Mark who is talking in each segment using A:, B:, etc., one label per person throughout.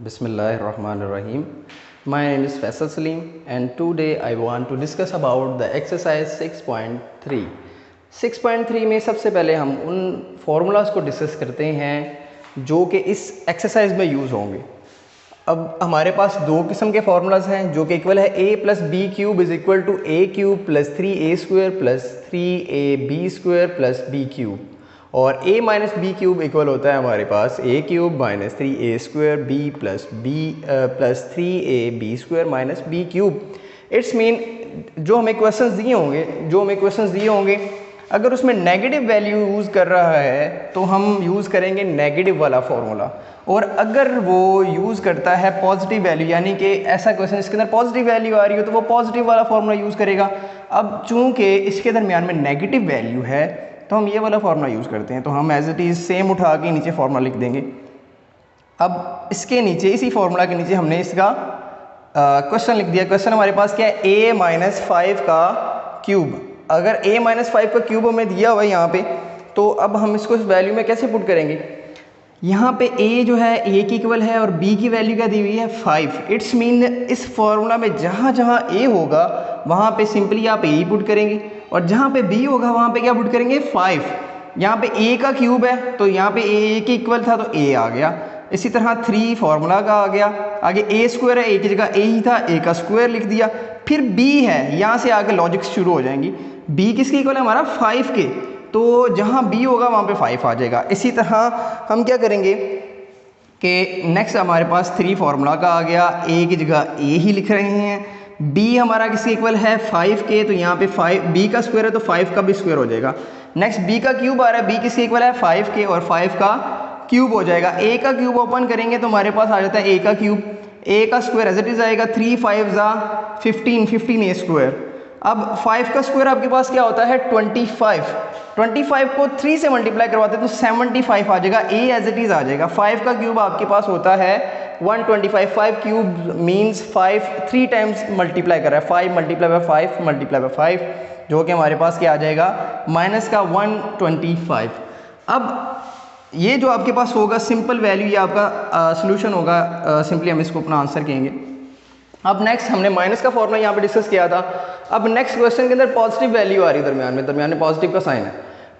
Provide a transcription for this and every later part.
A: Bismillahirrahmanirrahim. My name is Faisal Saleem and today I want to discuss about the exercise 6.3. 6.3 में सबसे पहले हम उन फार्मूलाज को डिस्कस करते हैं जो कि इस एक्सरसाइज में यूज़ होंगे। अब हमारे पास दो किस्म के फार्मूलाज हैं जो कि इक्वल है a plus B cube is equal to a cube plus 3a square plus 3ab square plus b cube, और a minus B cube equal होता है हमारे पास a cube minus 3a square b plus 3ab square minus b cube. It's mean जो हमें questions दिए होंगे अगर उसमें नेगेटिव वैल्यू यूज़ कर रहा है तो हम यूज़ करेंगे नेगेटिव वाला फार्मूला, और अगर वो यूज़ करता है पॉजिटिव वैल्यू यानी कि ऐसा क्वेश्चन इसके अंदर पॉजिटिव वैल्यू आ रही हो तो वो पॉजिटिव वाला फार्मूला यूज़ करेगा। अब चूँकि इसके दरमियान में नेगेटिव वैल्यू है तो हम ये वाला फार्मूला यूज़ करते हैं, तो हम एज इट इज़ सेम उठा के नीचे फार्मूला लिख देंगे। अब इसके नीचे इसी फार्मूला के नीचे हमने इसका क्वेश्चन लिख दिया। क्वेश्चन हमारे पास क्या है, a माइनस 5 का क्यूब। अगर a माइनस 5 का क्यूब हमें दिया हुआ है यहाँ पे, तो अब हम इसको इस वैल्यू में कैसे पुट करेंगे। यहाँ पे a जो है a की इक्वल है और b की वैल्यू क्या दी हुई है 5। इट्स मीन इस फार्मूला में जहाँ जहाँ a होगा वहाँ पे सिंपली आप a ही पुट करेंगे, और जहाँ पे b होगा वहाँ पे क्या पुट करेंगे 5। यहाँ पे a का क्यूब है तो यहाँ पे a के इक्वल था तो a आ गया। इसी तरह 3 फार्मूला का आ गया। आगे a स्क्वायर है, a की जगह a ही था, a का स्क्वायर लिख दिया। फिर b है, यहाँ से आगे लॉजिक्स शुरू हो जाएंगी। b किसके इक्वल है हमारा 5 के, तो जहाँ b होगा वहाँ पे 5 आ जाएगा। इसी तरह हम क्या करेंगे कि नेक्स्ट हमारे पास 3 फार्मूला का आ गया, a की जगह a ही लिख रहे हैं। b हमारा किसके इक्वल है 5 के, तो यहाँ पे 5 b का स्क्वायर है तो 5 का भी स्क्वायर हो जाएगा। नेक्स्ट b का क्यूब आ रहा है, b किसके इक्वल है 5 के और 5 का क्यूब हो जाएगा। a का क्यूब ओपन करेंगे तो हमारे पास आ जाता है a का क्यूब, a का स्क्वायर एज इट इज आएगा 3 5 जा 15 a स्क्वायर। अब 5 का स्क्वायर आपके पास क्या होता है 25 को 3 से मल्टीप्लाई करवाते हैं तो 75 आ जाएगा, a एज इट इज आ जाएगा। 5 का क्यूब आपके पास होता है 125। 5 क्यूब मीन्स 5 3 टाइम्स मल्टीप्लाई कर रहा है, 5 मल्टीप्लाई बाय 5 मल्टीप्लाई बाय 5, जो कि हमारे पास क्या आ जाएगा माइनस का 125। अब ये जो आपके पास होगा सिंपल वैल्यू, ये आपका सोल्यूशन होगा। सिंपली हम इसको अपना आंसर कहेंगे। अब नेक्स्ट हमने माइनस का फॉर्मूला यहाँ पे डिस्कस किया था। अब नेक्स्ट क्वेश्चन के अंदर पॉजिटिव वैल्यू आ रही है दरमियान में पॉजिटिव का साइन है,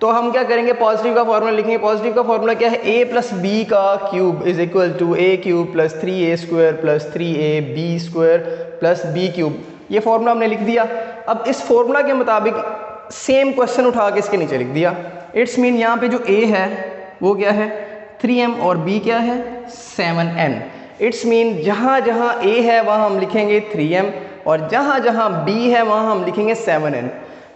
A: तो हम क्या करेंगे पॉजिटिव का फॉर्मूला लिखेंगे। पॉजिटिव का फॉर्मूला क्या है, a प्लस बी का cube is equal to a cube plus 3a square plus 3ab square plus b cube. ये फॉर्मूला हमने लिख दिया। अब इस फॉर्मूला के मुताबिक सेम क्वेश्चन उठा के इसके नीचे लिख दिया। इट्स मीन यहाँ पे जो a है वो क्या है 3m और b क्या है 7n। इट्स मीन जहाँ जहाँ a है वहाँ हम लिखेंगे 3m और जहाँ जहाँ b है वहाँ हम लिखेंगे 7n।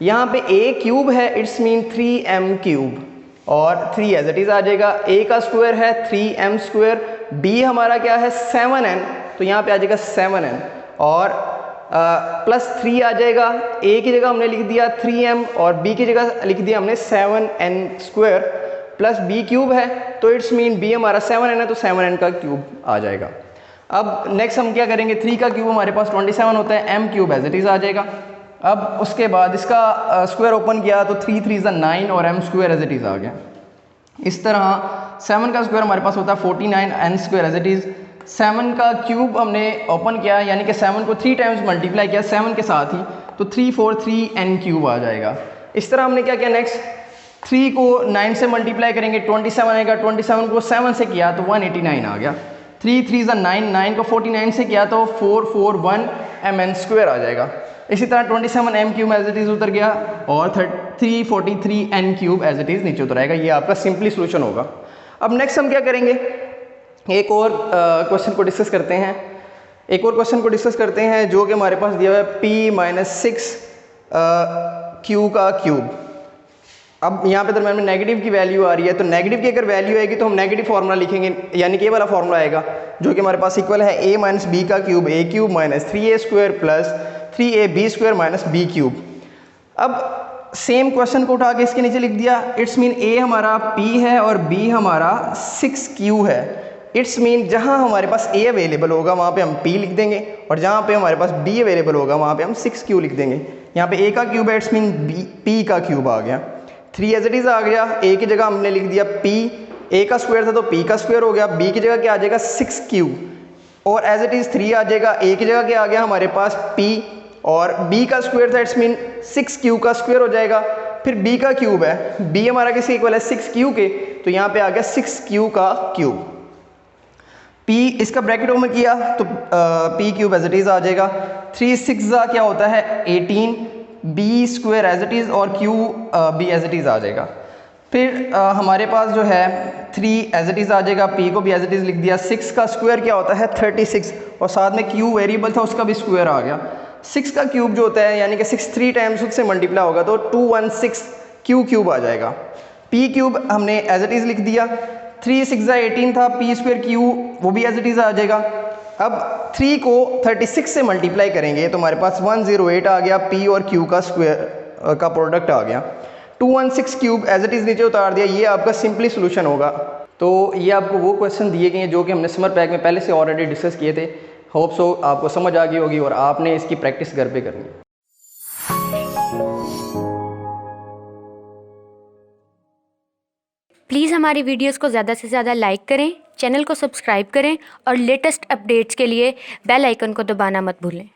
A: यहाँ पे a क्यूब है, इट्स मीन 3m क्यूब, और 3 एज इट इज आ जाएगा। a का स्क्वायर है 3m स्क्वायर, b हमारा क्या है 7n, तो यहाँ पे आ जाएगा 7n और प्लस 3 आ जाएगा। a की जगह हमने लिख दिया 3m और b की जगह लिख दिया हमने 7n square plus b cube है, तो इट्स मीन b हमारा 7n है तो 7n का क्यूब आ जाएगा। अब नेक्स्ट हम क्या करेंगे, 3 का क्यूब हमारे पास 27 होता है, m cube as it is आ जाएगा। अब उसके बाद इसका स्क्वायर ओपन किया तो 3 3 ज़ा 9 और m square as it is आ गया। इस तरह 7 का स्क्वायर हमारे पास होता है 49 n square as it is. 7 का क्यूब हमने ओपन किया यानी कि 7 को 3 टाइम्स मल्टीप्लाई किया 7 के साथ ही, तो 343 n क्यूब आ जाएगा। इस तरह हमने क्या किया, नेक्स्ट 3 को 9 से मल्टीप्लाई करेंगे 27 आएगा, 27 को 7 से किया तो 189 आ गया। 3 3 ज़ा 9, 9 को 49 से किया तो 441 mn स्क्वायर आ जाएगा। इसी तरह 27 m cube as it is उतर गया और 343 n cube as it is नीचे उतर आएगा। ये आपका सिंपली सोल्यूशन होगा। अब नेक्स्ट हम क्या करेंगे, एक और क्वेश्चन को डिस्कस करते हैं जो कि हमारे पास दिया हुआ है p माइनस 6 q का क्यूब। अब यहाँ पे दरम्यान में नेगेटिव की वैल्यू आ रही है, तो नेगेटिव की अगर वैल्यू आएगी तो हम नेगेटिव फार्मूला लिखेंगे, यानी कि ये वाला फार्मूला आएगा जो कि हमारे पास इक्वल है a माइनस बी का cube a cube minus 3a square plus 3ab square minus b cube. अब सेम क्वेश्चन को उठा के इसके नीचे लिख दिया। इट्स मीन a हमारा p है और b हमारा 6q है। इट्स मीन जहाँ हमारे पास a अवेलेबल होगा वहाँ पे हम p लिख देंगे और जहाँ पे हमारे पास b अवेलेबल होगा वहाँ पे हम 6q लिख देंगे। यहाँ पे a का क्यूब है, इट्स मीन p का क्यूब आ गया। 3 एज इट इज आ गया, a की जगह हमने लिख दिया p, a का स्क्वायर था तो p का स्क्वायर हो गया, b की जगह क्या आ जाएगा 6q। और एज इट इज़ 3 आ जाएगा। एक जगह क्या आ गया हमारे पास p, और b का स्क्वायर था, इट्स मीन 6q का स्क्वायर हो जाएगा। फिर b का क्यूब है, b हमारा किसके इक्वल है 6q के, तो यहाँ पे आ गया 6q का क्यूब। p इसका ब्रैकेट ओपन किया तो p cube as it is आ जाएगा। 3 6 क्या होता है 18, b square as it is और q b as it is आ जाएगा। फिर हमारे पास जो है 3 एज इट इज़ आ जाएगा, p को भी एज इट इज़ लिख दिया। 6 का स्क्वायर क्या होता है 36, और साथ में q वेरिएबल था उसका भी स्क्वायर आ गया। 6 का क्यूब जो होता है यानी कि 6 3 टाइम्स उससे मल्टीप्लाई होगा तो 216 q क्यूब आ जाएगा। p क्यूब हमने एज इट इज़ लिख दिया। 3 6 18 था, p स्क्वायर q वो भी एज इट इज़ आ जाएगा। अब 3 को 36 से मल्टीप्लाई करेंगे तो हमारे पास 108 आ गया, p और q का स्क्वायर का प्रोडक्ट आ गया। 216 क्यूब एज इट इज़ नीचे उतार दिया। ये आपका सिंपली सोल्यूशन होगा। तो ये आपको वो क्वेश्चन दिए गए हैं जो कि हमने समर पैक में पहले से ऑलरेडी डिस्कस किए थे। होप सो आपको समझ आ गई होगी और आपने इसकी प्रैक्टिस घर पे करनी है।
B: प्लीज़ हमारी वीडियोस को ज़्यादा से ज़्यादा लाइक करें, चैनल को सब्सक्राइब करें और लेटेस्ट अपडेट्स के लिए बेल आइकन को दबाना मत भूलें।